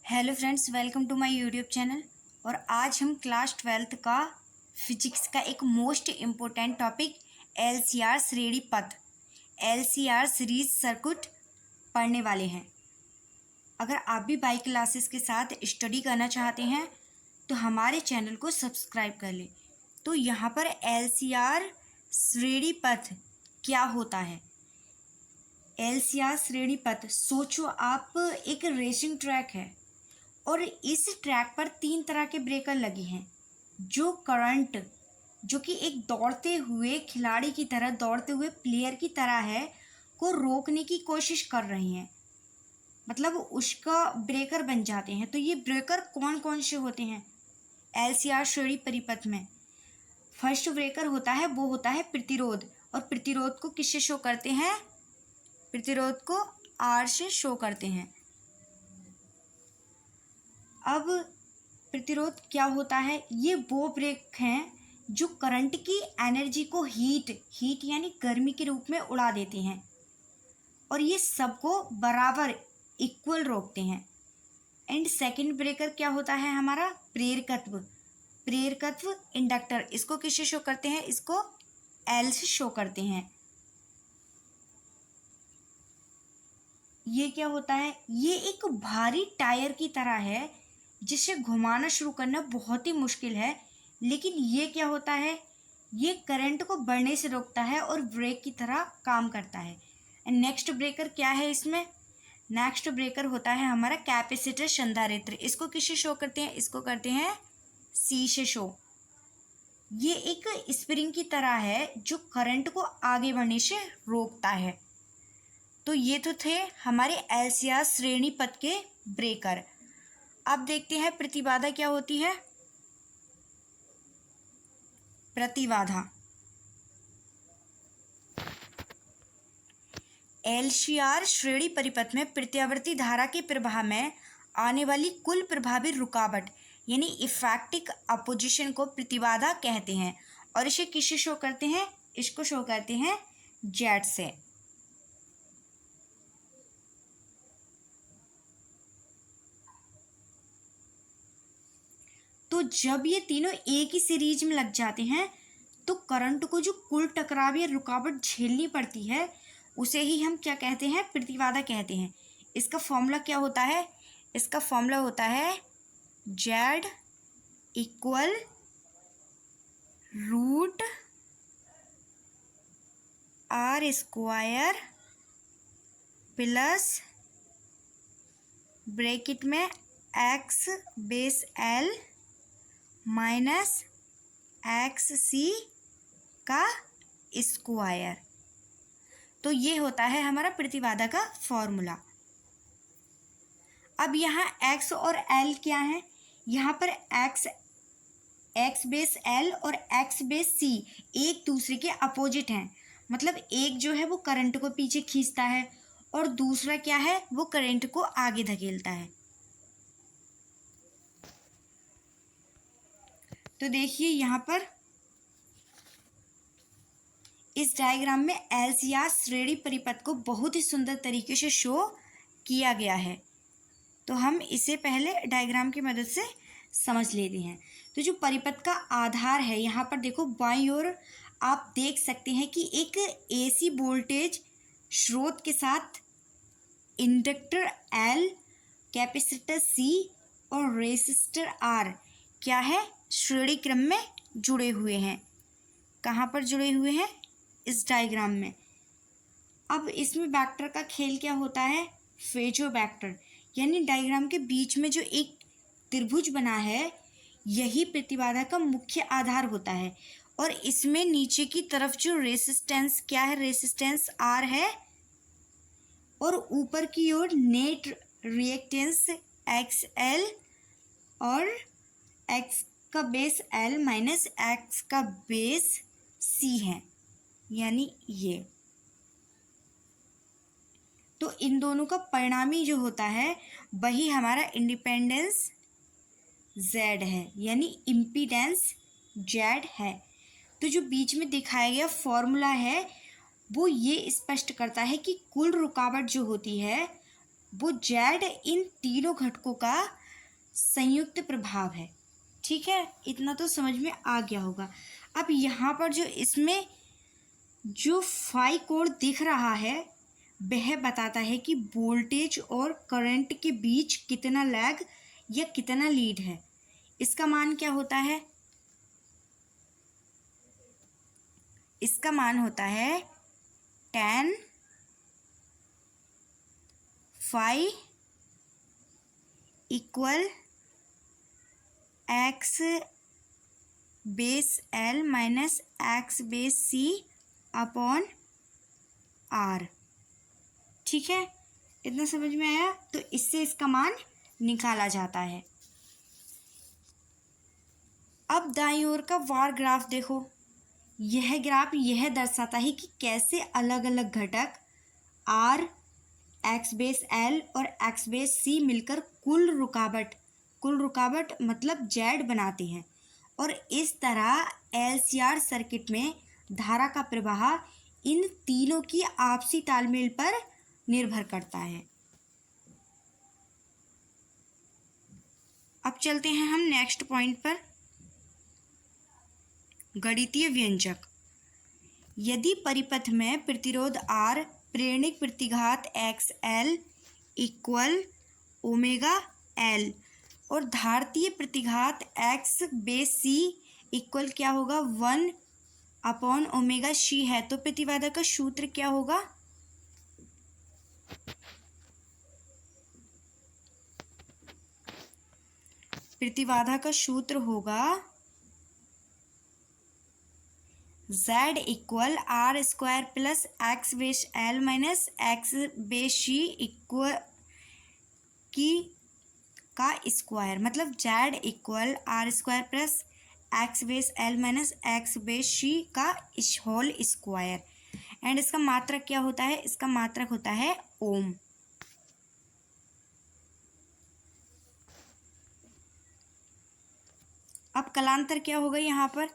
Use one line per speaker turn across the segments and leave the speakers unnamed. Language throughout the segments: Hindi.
Hello friends, welcome to my YouTube channel. और आज हम क्लास 12th का फिजिक्स का एक मोस्ट इम्पोर्टेंट टॉपिक एलसीआर श्रेणी पथ एलसीआर सीरीज सर्किट पढ़ने वाले हैं। अगर आप भी बाई क्लासेस के साथ स्टडी करना चाहते हैं तो हमारे चैनल को सब्सक्राइब कर लें। तो यहाँ पर एलसीआर श्रेणी पथ क्या होता है? एलसीआर श्रेणी पथ, सोचो आप एक रेसिंग ट्रैक है और इस ट्रैक पर 3 तरह के ब्रेकर लगे हैं जो करंट, जो कि एक दौड़ते हुए खिलाड़ी की तरह, दौड़ते हुए प्लेयर की तरह है, को रोकने की कोशिश कर रही हैं, मतलब उसका ब्रेकर बन जाते हैं। तो ये ब्रेकर कौन कौन से होते हैं एलसीआर श्रेणी परिपथ में? फर्स्ट ब्रेकर होता है वो होता है प्रतिरोध, और प्रतिरोध को किससे शो करते हैं? प्रतिरोध को आर से शो करते हैं। अब प्रतिरोध क्या होता है? ये वो ब्रेक हैं जो करंट की एनर्जी को हीट यानी गर्मी के रूप में उड़ा देते हैं, और ये सबको बराबर इक्वल रोकते हैं। एंड सेकंड ब्रेकर क्या होता है हमारा? प्रेरकत्व इंडक्टर, इसको किससे शो करते हैं? इसको एल से शो करते हैं। ये क्या होता है? ये एक भारी टायर की तरह है जिसे घुमाना शुरू करना बहुत ही मुश्किल है, लेकिन ये क्या होता है? ये करंट को बढ़ने से रोकता है और ब्रेक की तरह काम करता है। नेक्स्ट ब्रेकर क्या है इसमें? नेक्स्ट ब्रेकर होता है हमारा कैपेसिटर संधारित्र। इसको किससे शो करते हैं? इसको करते हैं सी से शो। ये एक स्प्रिंग की तरह है जो करंट को आगे बढ़ने से रोकता है। तो ये तो थे हमारे एलसीआर श्रेणी पथ के ब्रेकर। अब देखते हैं प्रतिबाधा क्या होती है। प्रतिबाधा एलसीआर श्रेणी परिपथ में प्रत्यावर्ती धारा के प्रवाह में आने वाली कुल प्रभावी रुकावट यानी इफेक्टिव अपोजिशन को प्रतिबाधा कहते हैं, और इसे किससे शो करते हैं? इसको शो करते हैं जेड से। तो जब ये तीनों एक ही सीरीज में लग जाते हैं तो करंट को जो कुल टकराव या रुकावट झेलनी पड़ती है उसे ही हम क्या कहते हैं? प्रतिबाधा कहते हैं। इसका फॉर्मूला क्या होता है? इसका फॉर्मूला होता है Z equal root R square plus bracket में X base L minus X C का स्क्वायर। तो ये होता है हमारा प्रतिबाधा का फॉर्मूला। अब यहाँ एक्स और एल क्या है? यहाँ पर एक्स बेस एल और एक्स बेस सी एक दूसरे के अपोजिट हैं, मतलब एक जो है वो करंट को पीछे खींचता है और दूसरा क्या है? वो करंट को आगे धकेलता है। तो देखिए यहाँ पर इस डायग्राम में एलसीआर श्रेणी परिपथ को बहुत ही सुंदर तरीके से शो किया गया है। तो हम इसे पहले डायग्राम की मदद से समझ लेते हैं। तो जो परिपथ का आधार है, यहाँ पर देखो बाईं ओर आप देख सकते हैं कि एक एसी वोल्टेज स्रोत के साथ इंडक्टर एल, कैपेसिटर सी और रेसिस्टर आर क्या है? श्रेणी क्रम में जुड़े हुए हैं। कहाँ पर जुड़े हुए हैं? इस डायग्राम में। अब इसमें वेक्टर का खेल क्या होता है? फेजो वेक्टर, यानी डायग्राम के बीच में जो एक त्रिभुज बना है यही प्रतिबाधा का मुख्य आधार होता है, और इसमें नीचे की तरफ जो रेसिस्टेंस क्या है? रेसिस्टेंस आर है, और ऊपर की ओर नेट रिएक्टेंस एक्स एल और एक्स का बेस एल माइनस एक्स का बेस सी है, यानी ये। तो इन दोनों का परिणामी जो होता है वही हमारा इंडिपेंडेंस जेड है, यानी इम्पीडेंस जेड है। तो जो बीच में दिखाया गया फॉर्मूला है वो ये स्पष्ट करता है कि कुल रुकावट जो होती है वो जेड इन तीनों घटकों का संयुक्त प्रभाव है। ठीक है, इतना तो समझ में आ गया होगा। अब यहाँ पर जो इसमें जो फाई कोण दिख रहा है वह बताता है कि वोल्टेज और करंट के बीच कितना लैग या कितना लीड है। इसका मान क्या होता है? इसका मान होता है tan phi equal x base L minus x base C upon R. ठीक है, इतना समझ में आया? तो इससे इसका मान निकाला जाता है। अब दाईं ओर का वार ग्राफ देखो। यह ग्राफ यह दर्शाता है कि कैसे अलग अलग घटक आर, एक्स बेस एल और एक्स बेस सी मिलकर कुल रुकावट मतलब जेड बनाते हैं। और इस तरह एलसीआर सर्किट में धारा का प्रवाह इन तीनों की आपसी तालमेल पर निर्भर करता है। अब चलते हैं हम नेक्स्ट पॉइंट पर, गणितीय व्यंजक। यदि परिपथ में प्रतिरोध R, प्रेरणिक प्रतिघात XL equal omega L और धारतीय प्रतिघात X बेस C इक्वल क्या होगा 1 अपॉन ओमेगा C है, तो प्रतिबाधा का सूत्र क्या होगा? प्रतिबाधा का सूत्र होगा Z equal R square plus X base L minus x base C equal की का स्क्वायर, मतलब Z equal R square plus X base L minus x base C का होल स्क्वायर। एंड इसका मात्रक क्या होता है? इसका मात्रक होता है ओम। अब कलांतर क्या होगा? यहाँ पर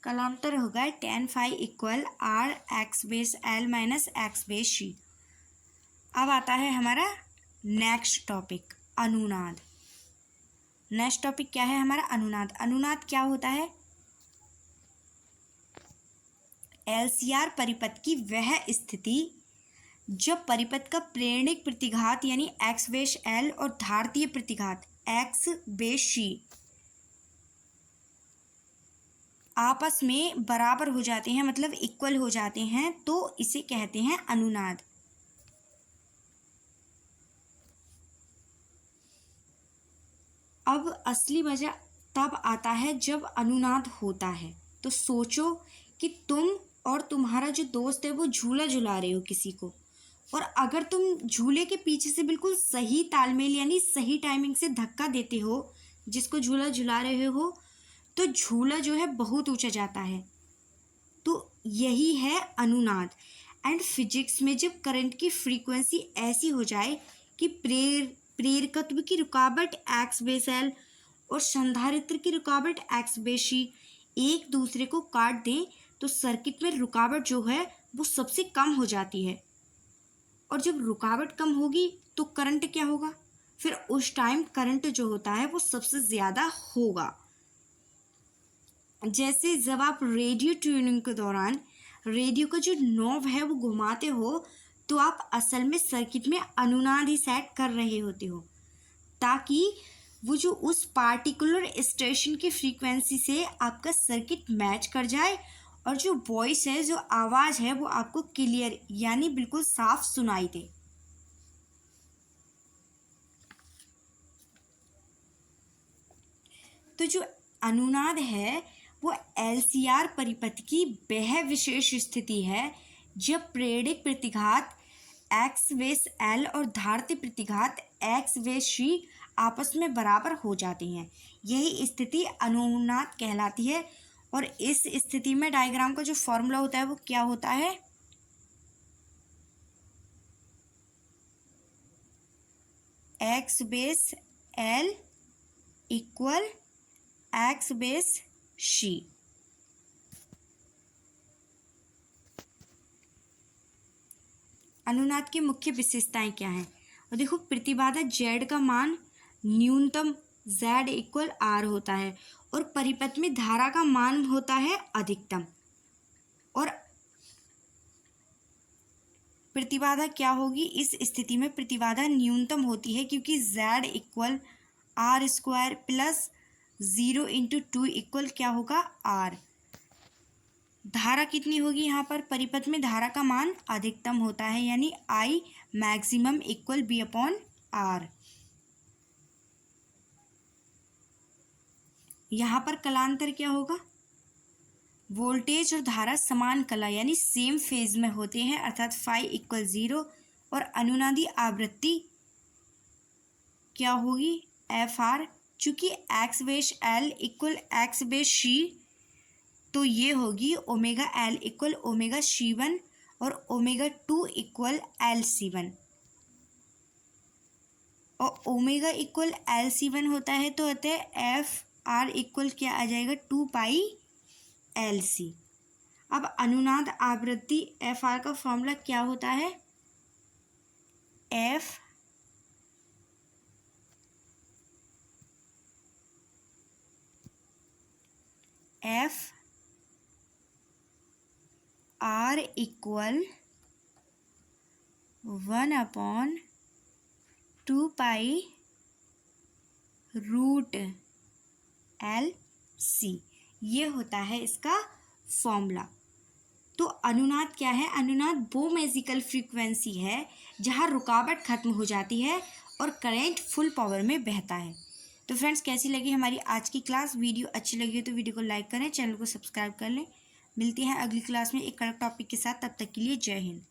कलांतर होगा tan phi equal R X base L minus x base C. अब आता है हमारा नेक्स्ट टॉपिक, अनुनाद। नेक्स्ट टॉपिक क्या है हमारा? अनुनाद। अनुनाद क्या होता है? एलसीआर परिपथ की वह स्थिति जब परिपथ का प्रेरणिक प्रतिघात यानी एक्स बेस एल और धारतीय प्रतिघात एक्स बेस सी आपस में बराबर हो जाते हैं, मतलब इक्वल हो जाते हैं, तो इसे कहते हैं अनुनाद। अब असली मजा तब आता है जब अनुनाद होता है। तो सोचो कि तुम और तुम्हारा जो दोस्त है वो झूला झुला रहे हो किसी को, और अगर तुम झूले के पीछे से बिल्कुल सही तालमेल यानी सही टाइमिंग से धक्का देते हो जिसको झूला झुला रहे हो, तो झूला जो है बहुत ऊंचा जाता है। तो यही है अनुनाद। एंड फिजिक्स में जब करंट की फ्रीक्वेंसी ऐसी हो जाए कि प्रेरकत्व की रुकावट एक्स बेस एल और संधारित्र की रुकावट एक्स बेस सी एक दूसरे को काट दें, तो सर्किट में रुकावट जो है वो सबसे कम हो जाती है। और जब रुकावट कम होगी तो करंट क्या होगा? फिर उस टाइम करंट जो होता है वो सबसे ज़्यादा होगा। जैसे जब आप रेडियो ट्यूनिंग के दौरान रेडियो का जो नॉब है वो घुमाते हो, तो आप असल में सर्किट में अनुनाद ही सेट कर रहे होते हो, ताकि वो जो उस पार्टिकुलर स्टेशन की फ्रीक्वेंसी से आपका सर्किट मैच कर जाए और जो वॉइस है, जो आवाज़ है, वो आपको क्लियर यानी बिल्कुल साफ सुनाई दे। तो जो अनुनाद है वो एलसीआर परिपथ की वह विशेष स्थिति है जब प्रेरक प्रतिघात एक्स बेस एल और धारतीय प्रतिघात एक्स बेस सी आपस में बराबर हो जाती हैं। यही स्थिति अनुनाद कहलाती है। और इस स्थिति में डायग्राम का जो फॉर्मूला होता है वो क्या होता है? X base L equal x base C. अनुनाद की मुख्य विशेषताएं क्या हैं? और देखो प्रतिबाधा Z का मान न्यूनतम Z इक्वल R होता है और परिपथ में धारा का मान होता है अधिकतम। और प्रतिबाधा क्या होगी? इस स्थिति में प्रतिबाधा न्यूनतम होती है क्योंकि Z equal R square plus 0 into 2 equal क्या होगा? R। धारा कितनी होगी यहाँ पर? परिपथ में धारा का मान अधिकतम होता है यानी I maximum equal B upon R। यहाँ पर कलांतर क्या होगा? वोल्टेज और धारा समान कला यानी सेम फेज में होते हैं अर्थात फाई इक्वल 0 और अनुनादी आवृत्ति क्या होगी? FR। चूंकि x बेश L इक्वल x बेश C तो ये होगी omega L equal omega C1 और ओमेगा 2 इक्वल LC1। और ओमेगा इक्वल LC1 होता है तो होता है FR इक्वल क्या आ जाएगा? 2 पाई LC। अब अनुनाद आवृत्ति FR का फॉर्मूला क्या होता है? FR equal 1 upon 2 pi root LC। ये होता है इसका फॉर्मूला। तो अनुनाद क्या है? अनुनाद वो म्यूजिकल फ्रीक्वेंसी है जहाँ रुकावट खत्म हो जाती है और करंट फुल पावर में बहता है। तो फ्रेंड्स, कैसी लगी हमारी आज की क्लास? वीडियो अच्छी लगी तो वीडियो को लाइक करें, चैनल को सब्सक्राइब कर लें। मिलते हैं अगली क्लास में एक अलग टॉपिक के साथ। तब तक के लिए जय हिंद।